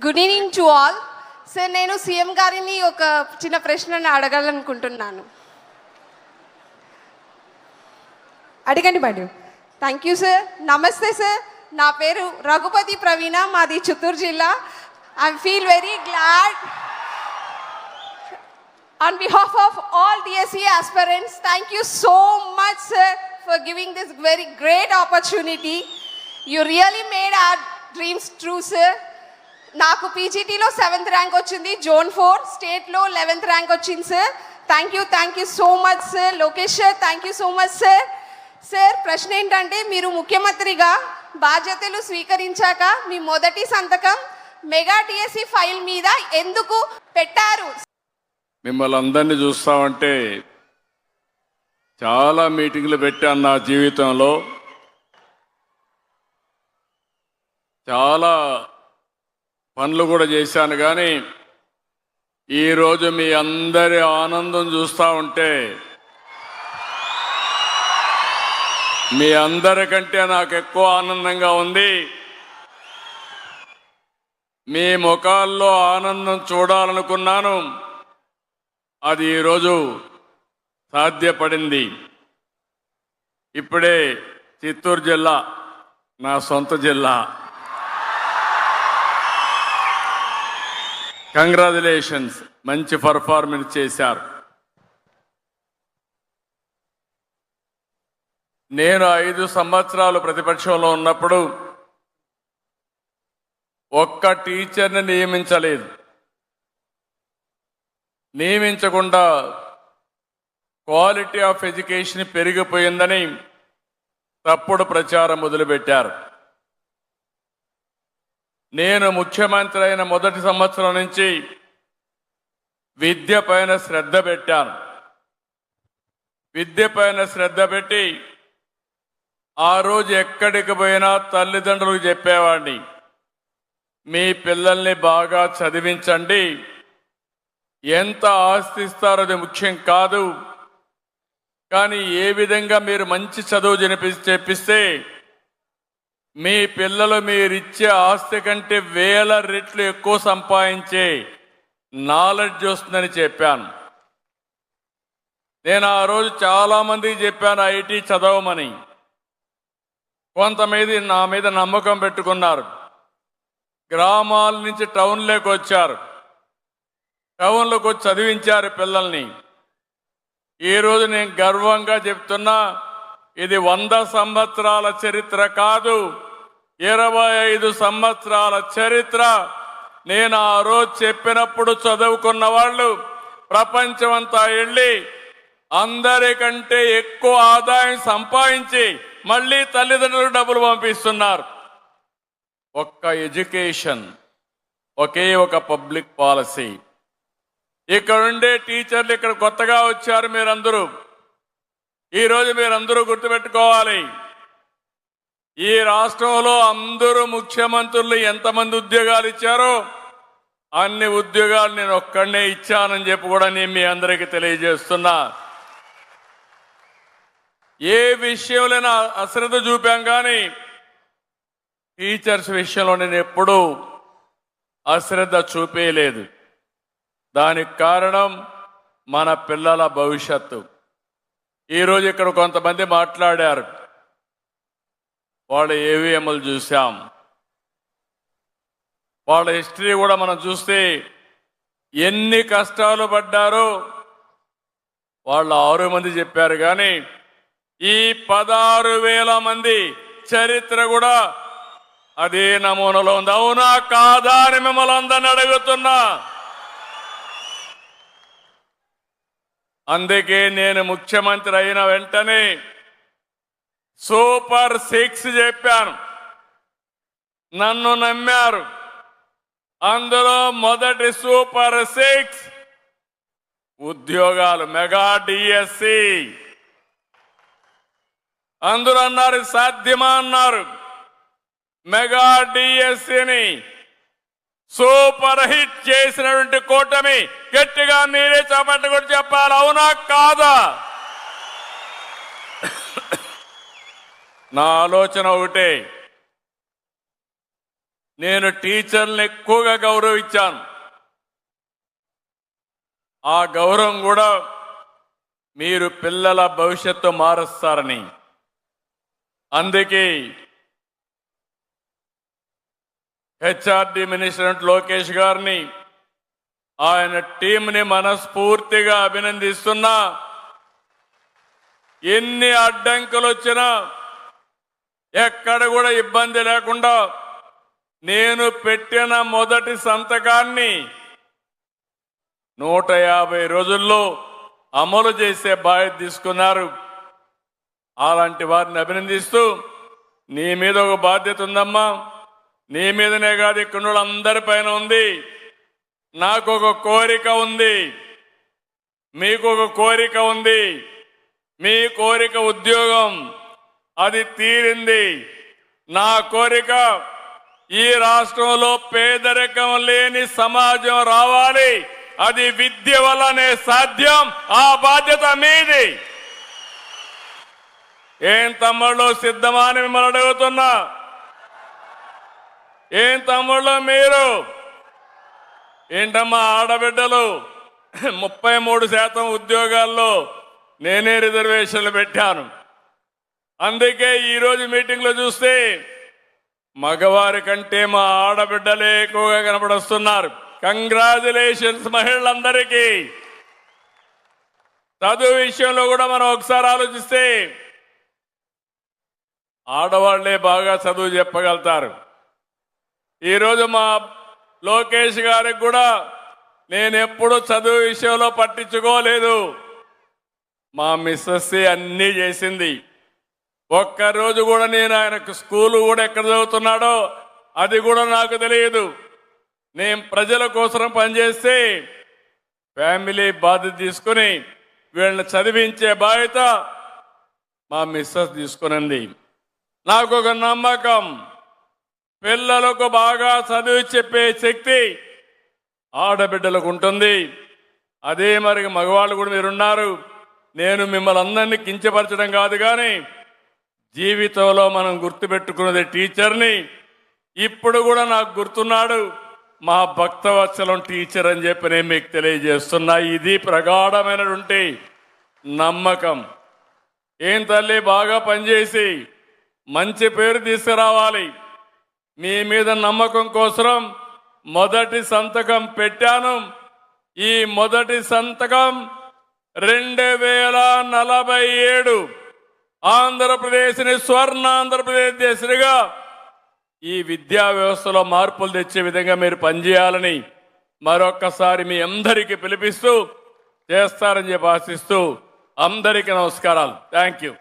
Good evening to all. Sir, నేను CM గారిని ఒక చిన్న ప్రశ్నను అడగాలనుకుంటున్నాను. అడగండి మేడం. Thank you sir. నమస్తే సార్, నా పేరు రఘుపతి ప్రవీణ, మాది చిత్తూరు జిల్లా. I feel very glad on behalf of all DSE aspirants. Thank you so much sir for giving this very great opportunity. You really made our dreams true sir. నాకు పీజీటీలో 7th rank వచ్చింది, zone 4 స్టేట్లో 11th rank వచ్చింది sir. Thank you so much sir. Lokesh sir, thank you so much sir. Sir, ప్రశ్న ఏంటంటే, మీరు ముఖ్యమంత్రిగా బాధ్యతలు స్వీకరించాక మీ మొదటి సంతకం మెగా డిఎస్సి ఫైల్ మీద ఎందుకు పెట్టారు? మిమ్మల్ని అందరినీ చూస్తామంటే చాలా మీటింగ్లు పెట్టాను నా జీవితంలో. చాలా పనులు కూడా చేశాను. కానీ ఈరోజు మీ అందరి ఆనందం చూస్తూ ఉంటే మీ అందరికంటే నాకు ఎక్కువ ఆనందంగా ఉంది. మీ ముఖాల్లో ఆనందం చూడాలనుకున్నాను, అది ఈరోజు సాధ్యపడింది. ఇప్పుడే చిత్తూరు జిల్లా నా సొంత జిల్లా. కంగ్రాచులేషన్స్, మంచి పర్ఫార్మెన్స్ చేశారు. నేను 5 సంవత్సరాలు ప్రతిపక్షంలో ఉన్నప్పుడు ఒక్క టీచర్ని నియమించకుండా క్వాలిటీ ఆఫ్ ఎడ్యుకేషన్ పెరిగిపోయిందని తప్పుడు ప్రచారం మొదలుపెట్టారు. నేను ముఖ్యమంత్రి అయిన మొదటి సంవత్సరం నుంచి విద్య పైన శ్రద్ధ పెట్టాను. విద్య పైన శ్రద్ధ పెట్టి ఆ రోజు ఎక్కడికి పోయినా తల్లిదండ్రులకు చెప్పేవాడిని, మీ పిల్లల్ని బాగా చదివించండి, ఎంత ఆస్తి ఇస్తారో అది ముఖ్యం కాదు, కానీ ఏ విధంగా మీరు మంచి చదువు చెప్పిస్తే మీ పిల్లలు మీరిచ్చే ఆస్తి కంటే 1000 రెట్లు ఎక్కువ సంపాదించే నాలెడ్జ్ వస్తుందని చెప్పాను. నేను ఆ రోజు చాలామందికి చెప్పాను ఐటీ చదవమని. కొంతమంది నా మీద నమ్మకం పెట్టుకున్నారు, గ్రామాల నుంచి టౌన్లోకి వచ్చారు, టౌన్లోకి వచ్చి చదివించారు పిల్లల్ని. ఈరోజు నేను గర్వంగా చెప్తున్నా, ఇది 100 సంవత్సరాల చరిత్ర కాదు, 25 సంవత్సరాల చరిత్ర. నేను ఆ రోజు చెప్పినప్పుడు చదువుకున్న వాళ్ళు ప్రపంచమంతా వెళ్ళి అందరికంటే ఎక్కువ ఆదాయం సంపాదించి మళ్ళీ తల్లిదండ్రులకు డబ్బులు పంపిస్తున్నారు. ఒక్క ఎడ్యుకేషన్, ఒకే ఒక పబ్లిక్ పాలసీ. ఇక్కడ ఉండే టీచర్లు ఇక్కడ కొత్తగా వచ్చారు మీరందరూ. ఈరోజు మీరందరూ గుర్తుపెట్టుకోవాలి, ఈ రాష్ట్రంలో అందరూ ముఖ్యమంత్రులు ఎంతమంది ఉద్యోగాలు ఇచ్చారో అన్ని ఉద్యోగాలు నేను ఒక్కడనే ఇచ్చానని చెప్పి కూడా నేను మీ అందరికీ తెలియజేస్తున్నా. ఏ విషయంలోనైనా అశ్రద్ధ చూపాం, కానీ టీచర్స్ విషయంలో నేను ఎప్పుడూ అశ్రద్ధ చూపేయలేదు. దానికి కారణం మన పిల్లల భవిష్యత్తు. ఈరోజు ఇక్కడ కొంతమంది మాట్లాడారు, వాళ్ళ ఏవిఎంలు చూసాం, వాళ్ళ హిస్టరీ కూడా మనం చూస్తే ఎన్ని కష్టాలు పడ్డారో వాళ్ళు 6 మంది చెప్పారు. కానీ ఈ 16,000 మంది చరిత్ర కూడా అదే నమూనాలో ఉంది. అవునా కాదా అని మిమ్మల్ని అందరిని అడుగుతున్నా. అందుకే నేను ముఖ్యమంత్రి అయిన వెంటనే సూపర్ 6 చెప్పాను, నన్ను నమ్మారు. అందులో మొదటి సూపర్ 6 ఉద్యోగాలు, మెగా డిఎస్సి. అందరూ అన్నారు సాధ్యమా అన్నారు. మెగా డిఎస్సిని సూపర్ హిట్ చేసినటువంటి కూటమి గట్టిగా మీరే చప్పట్లు కూడా చెప్పాలి, అవునా కాదా? నా ఆలోచన ఒకటే, నేను టీచర్లను ఎక్కువగా గౌరవించాను. ఆ గౌరవం కూడా మీరు పిల్లల భవిష్యత్తు మారుస్తారని. అందుకే హెచ్ఆర్డి మినిస్టర్ లోకేష్ గారిని, ఆయన టీంని మనస్ఫూర్తిగా అభినందిస్తున్నా. ఎన్ని అడ్డంకులు వచ్చినా ఎక్కడ కూడా ఇబ్బంది లేకుండా నేను పెట్టిన మొదటి సంతకాన్ని 150 రోజుల్లో అమలు చేసే బాధ్యత తీసుకున్నారు. అలాంటి వారిని అభినందిస్తూ, నీ మీద ఒక బాధ్యత ఉందమ్మా. నీ మీదనే కాదు, ఇక్కడ అందరి పైన ఉంది. నాకు ఒక కోరిక ఉంది, మీకు ఒక కోరిక ఉంది. మీ కోరిక ఉద్యోగం, అది తీరింది. నా కోరిక ఈ రాష్ట్రంలో పేదరికం లేని సమాజం రావాలి. అది విద్య వల్లనే సాధ్యం. ఆ బాధ్యత మీది. ఏం తమ్ముళ్ళు సిద్ధమా అని మిమ్మల్ని అడుగుతున్నా. ఏం తమ్ముళ్ళు మీరు? ఏంటమ్మా ఆడబిడ్డలు 33% ఉద్యోగాల్లో నేనే రిజర్వేషన్లు పెట్టాను. అందుకే ఈరోజు మీటింగ్లో చూస్తే మగవారి కంటే మా ఆడబిడ్డలే ఎక్కువగా కనపడొస్తున్నారు. కంగ్రాచులేషన్స్ మహిళలందరికీ. చదువు విషయంలో కూడా మనం ఒకసారి ఆలోచిస్తే ఆడవాళ్లే బాగా చదువు చెప్పగలుగుతారు. ఈరోజు మా లోకేష్ గారికి కూడా నేను ఎప్పుడు చదువు విషయంలో పట్టించుకోలేదు. మా మిస్సెస్ అన్నీ చేసింది. ఒక్కరోజు కూడా నేను ఆయనకు స్కూలు కూడా ఎక్కడ చదువుతున్నాడో అది కూడా నాకు తెలియదు. నేను ప్రజల కోసం పనిచేస్తే ఫ్యామిలీ బాధ్యత తీసుకుని వీళ్ళని చదివించే బాధ్యత మా మిస్సెస్ తీసుకునింది. నాకు ఒక నమ్మకం, పిల్లలకు బాగా చదివి చెప్పే శక్తి ఆడబిడ్డలకు ఉంటుంది. అదే మరి మగవాళ్ళు కూడా మీరున్నారు. నేను మిమ్మల్ని అందరినీ కించపరచడం కాదు, కానీ జీవితంలో మనం గుర్తుపెట్టుకున్నది టీచర్ని. ఇప్పుడు కూడా నాకు గుర్తున్నాడు మా భక్తవత్సలం టీచర్ అని చెప్పి నేను మీకు తెలియజేస్తున్నా. ఇది ప్రగాఢమైనటువంటి నమ్మకం. ఏం తల్లి, బాగా పనిచేసి మంచి పేరు తీసుకురావాలి. మీ మీద నమ్మకం కోసం మొదటి సంతకం పెట్టాను. ఈ మొదటి సంతకం 2047 ఆంధ్రప్రదేశ్ని స్వర్ణాంధ్రప్రదేశ్ దేశంగా ఈ విద్యా వ్యవస్థలో మార్పులు తెచ్చే విధంగా మీరు పనిచేయాలని మరొక్కసారి మీ అందరికీ పిలిపిస్తూ చేస్తారని చెప్పి ఆశిస్తూ అందరికీ నమస్కారాలు. Thank you.